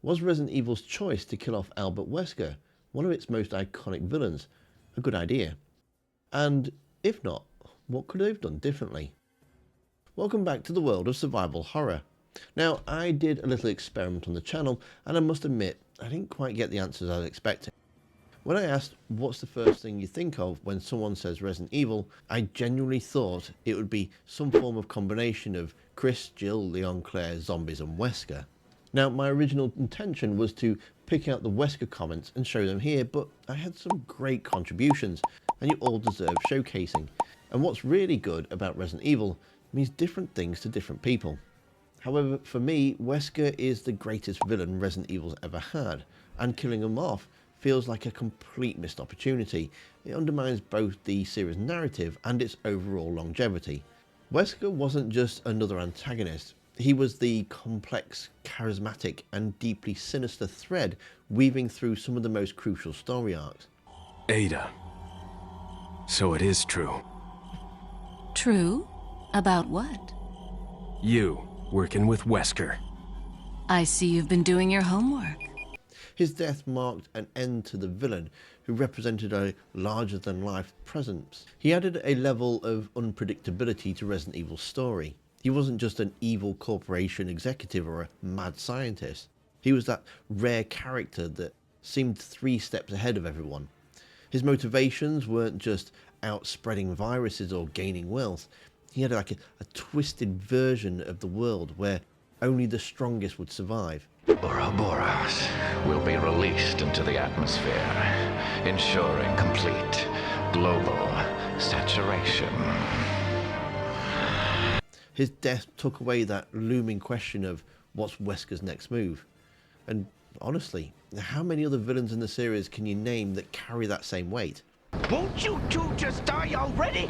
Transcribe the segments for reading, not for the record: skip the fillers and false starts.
Was Resident Evil's choice to kill off Albert Wesker, one of its most iconic villains, a good idea? And if not, what could they have done differently? Welcome back to the world of survival horror. Now, I did a little experiment on the channel, and I must admit, I didn't quite get the answers I was expecting. When I asked what's the first thing you think of when someone says Resident Evil, I genuinely thought it would be some form of combination of Chris, Jill, Leon, Claire, zombies and Wesker. Now, my original intention was to pick out the Wesker comments and show them here, but I had some great contributions, and you all deserve showcasing. And what's really good about Resident Evil means different things to different people. However, for me, Wesker is the greatest villain Resident Evil's ever had, and killing him off feels like a complete missed opportunity. It undermines both the series' narrative and its overall longevity. Wesker wasn't just another antagonist, he was the complex, charismatic and deeply sinister thread weaving through some of the most crucial story arcs. Ada. So it is true. True? About what? You, working with Wesker. I see you've been doing your homework. His death marked an end to the villain, who represented a larger-than-life presence. He added a level of unpredictability to Resident Evil's story. He wasn't just an evil corporation executive or a mad scientist. He was that rare character that seemed 3 steps ahead of everyone. His motivations weren't just out spreading viruses or gaining wealth. He had like a twisted version of the world where only the strongest would survive. Ouroboros will be released into the atmosphere, ensuring complete global saturation. His death took away that looming question of what's Wesker's next move. And honestly, how many other villains in the series can you name that carry that same weight? Won't you two just die already?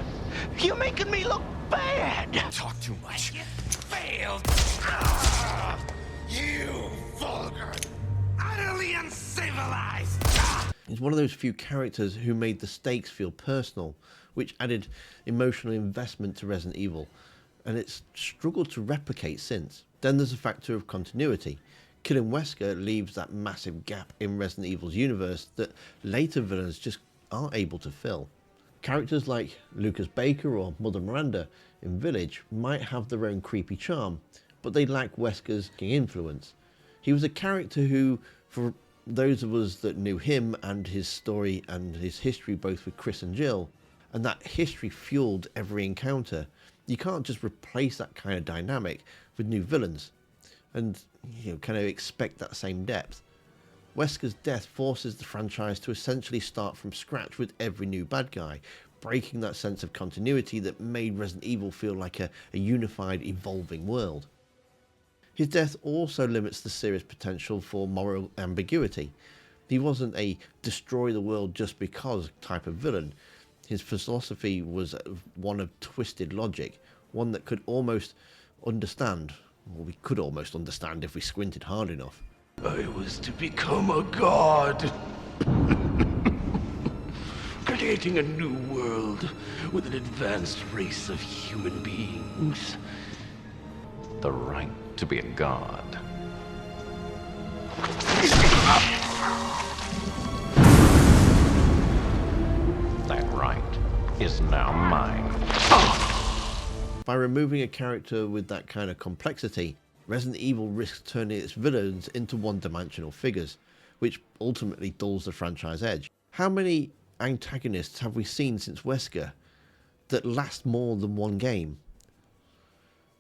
You're making me look bad. Talk too much. You failed. You vulgar, utterly uncivilized. He's one of those few characters who made the stakes feel personal, which added emotional investment to Resident Evil, and it's struggled to replicate since. Then there's a factor of continuity. Killing Wesker leaves that massive gap in Resident Evil's universe that later villains just aren't able to fill. Characters like Lucas Baker or Mother Miranda in Village might have their own creepy charm, but they lack Wesker's influence. He was a character who, for those of us that knew him and his story and his history both with Chris and Jill, and that history fueled every encounter, you can't just replace that kind of dynamic with new villains and kind of expect that same depth. Wesker's death forces the franchise to essentially start from scratch with every new bad guy, breaking that sense of continuity that made Resident Evil feel like a unified, evolving world. His death also limits the series' potential for moral ambiguity. He wasn't a destroy the world just because type of villain. His philosophy was one of twisted logic, one that could almost understand, or we could almost understand if we squinted hard enough. I was to become a god. Creating a new world with an advanced race of human beings. The right to be a god. That right is now mine. By removing a character with that kind of complexity, Resident Evil risks turning its villains into one-dimensional figures, which ultimately dulls the franchise edge. How many antagonists have we seen since Wesker that last more than one game?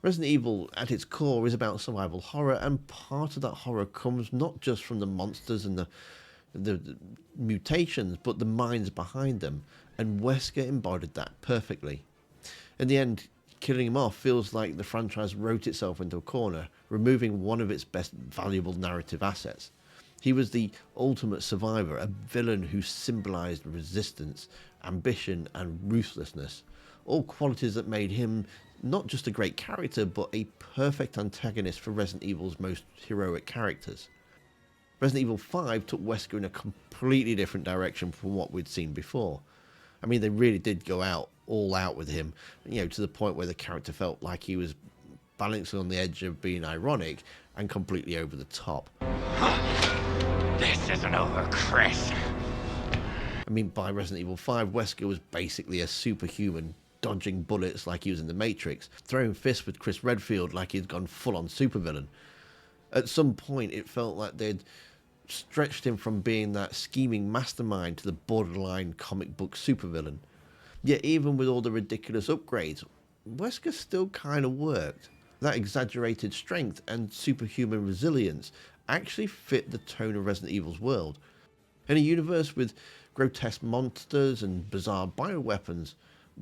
Resident Evil, at its core, is about survival horror, and part of that horror comes not just from the monsters and the mutations, but the minds behind them, and Wesker embodied that perfectly. In the end, killing him off feels like the franchise wrote itself into a corner, removing one of its best valuable narrative assets. He was the ultimate survivor, a villain who symbolized resistance, ambition, and ruthlessness, all qualities that made him not just a great character, but a perfect antagonist for Resident Evil's most heroic characters. Resident Evil 5 took Wesker in a completely different direction from what we'd seen before. I mean, they really did go all out with him, to the point where the character felt like he was balancing on the edge of being ironic and completely over the top. This isn't over, Chris. I mean, by Resident Evil 5, Wesker was basically a superhuman, dodging bullets like he was in the Matrix, throwing fists with Chris Redfield like he'd gone full-on supervillain. At some point, it felt like they'd stretched him from being that scheming mastermind to the borderline comic book supervillain. Yet even with all the ridiculous upgrades, Wesker still kind of worked. That exaggerated strength and superhuman resilience actually fit the tone of Resident Evil's world. In a universe with grotesque monsters and bizarre bioweapons,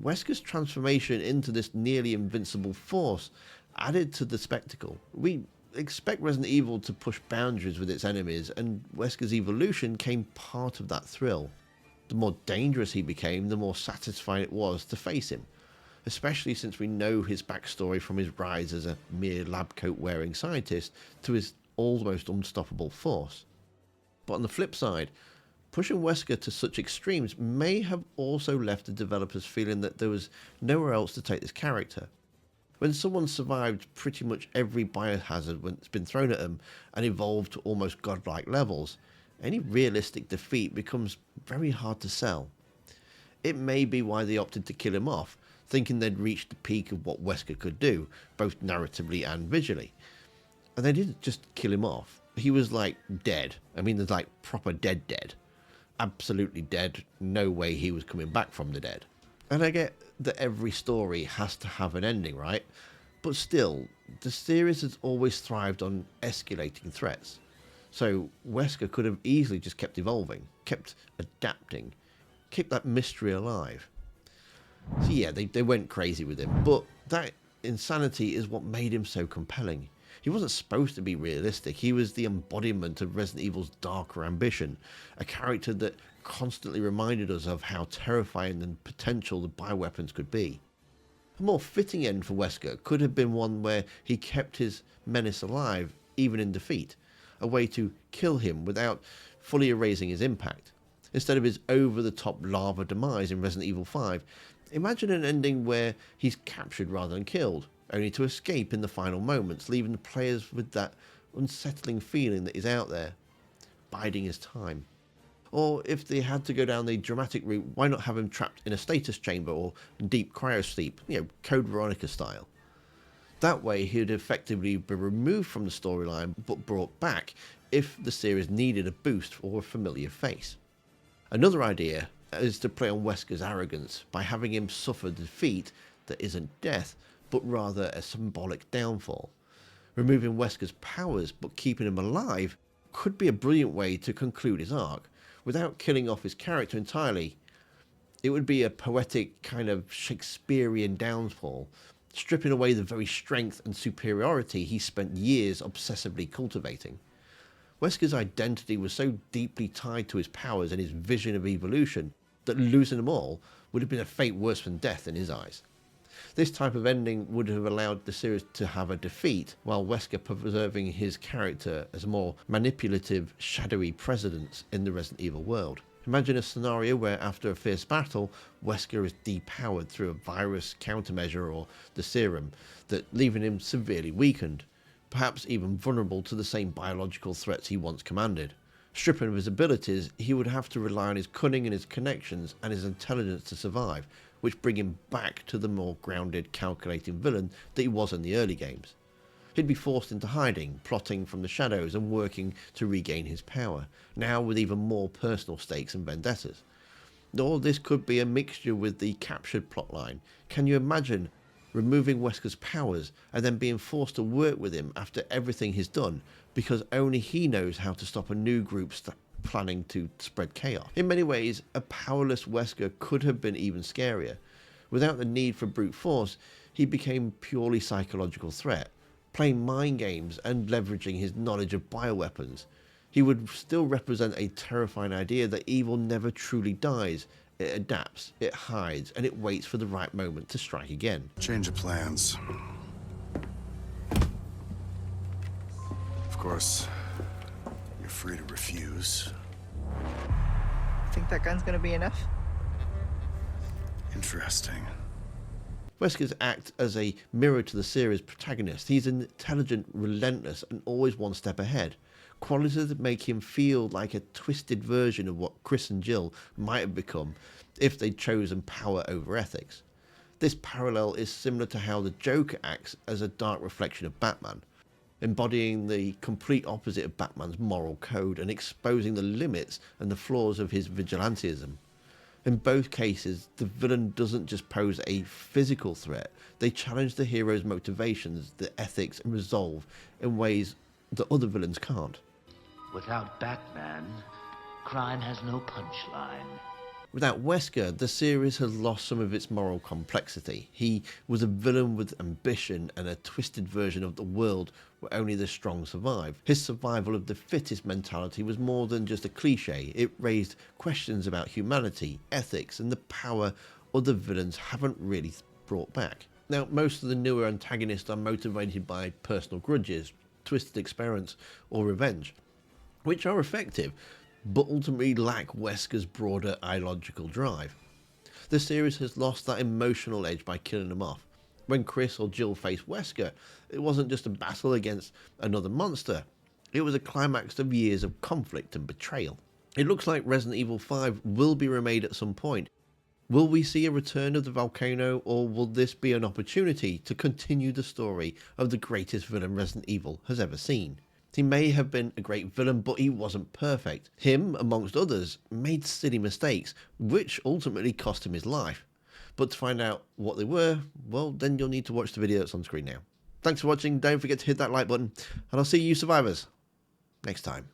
Wesker's transformation into this nearly invincible force added to the spectacle. We expect Resident Evil to push boundaries with its enemies, and Wesker's evolution came part of that thrill. The more dangerous he became, the more satisfying it was to face him, especially since we know his backstory from his rise as a mere lab coat wearing scientist to his almost unstoppable force. But on the flip side, pushing Wesker to such extremes may have also left the developers feeling that there was nowhere else to take this character. When someone survived pretty much every biohazard that's been thrown at them and evolved to almost godlike levels, any realistic defeat becomes very hard to sell. It may be why they opted to kill him off, thinking they'd reached the peak of what Wesker could do, both narratively and visually. And they didn't just kill him off. He was like dead. I mean, there's like proper dead. Absolutely dead. No way he was coming back from the dead. And I get that every story has to have an ending, right? But still, the series has always thrived on escalating threats. So Wesker could have easily just kept evolving, kept adapting, kept that mystery alive. So yeah, they went crazy with him, but that insanity is what made him so compelling. He wasn't supposed to be realistic. He was the embodiment of Resident Evil's darker ambition, a character that constantly reminded us of how terrifying and potential the bioweapons could be. A more fitting end for Wesker could have been one where he kept his menace alive, even in defeat, a way to kill him without fully erasing his impact. Instead of his over-the-top lava demise in Resident Evil 5, imagine an ending where he's captured rather than killed, only to escape in the final moments, leaving the players with that unsettling feeling that he's out there, biding his time. Or if they had to go down the dramatic route, why not have him trapped in a status chamber or deep cryosleep, Code Veronica style. That way he'd effectively be removed from the storyline but brought back if the series needed a boost or a familiar face. Another idea is to play on Wesker's arrogance by having him suffer defeat that isn't death, but rather a symbolic downfall. Removing Wesker's powers but keeping him alive could be a brilliant way to conclude his arc, without killing off his character entirely. It would be a poetic kind of Shakespearean downfall, stripping away the very strength and superiority he spent years obsessively cultivating. Wesker's identity was so deeply tied to his powers and his vision of evolution that losing them all would have been a fate worse than death in his eyes. This type of ending would have allowed the series to have a defeat, while Wesker preserving his character as a more manipulative, shadowy presence in the Resident Evil world. Imagine a scenario where after a fierce battle, Wesker is depowered through a virus countermeasure or the serum, that leaving him severely weakened, perhaps even vulnerable to the same biological threats he once commanded. Stripping of his abilities, he would have to rely on his cunning and his connections and his intelligence to survive, which bring him back to the more grounded, calculating villain that he was in the early games. He'd be forced into hiding, plotting from the shadows and working to regain his power, now with even more personal stakes and vendettas. All this could be a mixture with the captured plotline. Can you imagine removing Wesker's powers and then being forced to work with him after everything he's done, because only he knows how to stop a new group planning to spread chaos? In many ways, a powerless Wesker could have been even scarier. Without the need for brute force, he became purely psychological threat, playing mind games and leveraging his knowledge of bioweapons. He would still represent a terrifying idea that evil never truly dies. It adapts, it hides, and it waits for the right moment to strike again. Change of plans. Of course, you're free to refuse. Think that gun's gonna be enough? Interesting. Wesker's act as a mirror to the series' protagonist. He's intelligent, relentless, and always one step ahead, qualities that make him feel like a twisted version of what Chris and Jill might have become if they'd chosen power over ethics. This parallel is similar to how the Joker acts as a dark reflection of Batman, embodying the complete opposite of Batman's moral code and exposing the limits and the flaws of his vigilantism. In both cases, the villain doesn't just pose a physical threat, they challenge the hero's motivations, the ethics and resolve in ways that other villains can't. Without Batman, crime has no punchline. Without Wesker, the series has lost some of its moral complexity. He was a villain with ambition and a twisted version of the world where only the strong survive. His survival of the fittest mentality was more than just a cliche. It raised questions about humanity, ethics, and the power other villains haven't really brought back. Now, most of the newer antagonists are motivated by personal grudges, twisted experiments, or revenge, which are effective, but ultimately lack Wesker's broader ideological drive. The series has lost that emotional edge by killing them off. When Chris or Jill faced Wesker, it wasn't just a battle against another monster, it was a climax of years of conflict and betrayal. It looks like Resident Evil 5 will be remade at some point. Will we see a return of the volcano, or will this be an opportunity to continue the story of the greatest villain Resident Evil has ever seen? He may have been a great villain, but he wasn't perfect. Him, amongst others, made silly mistakes, which ultimately cost him his life. But to find out what they were, well, then you'll need to watch the video that's on screen now. Thanks for watching, don't forget to hit that like button, and I'll see you survivors next time.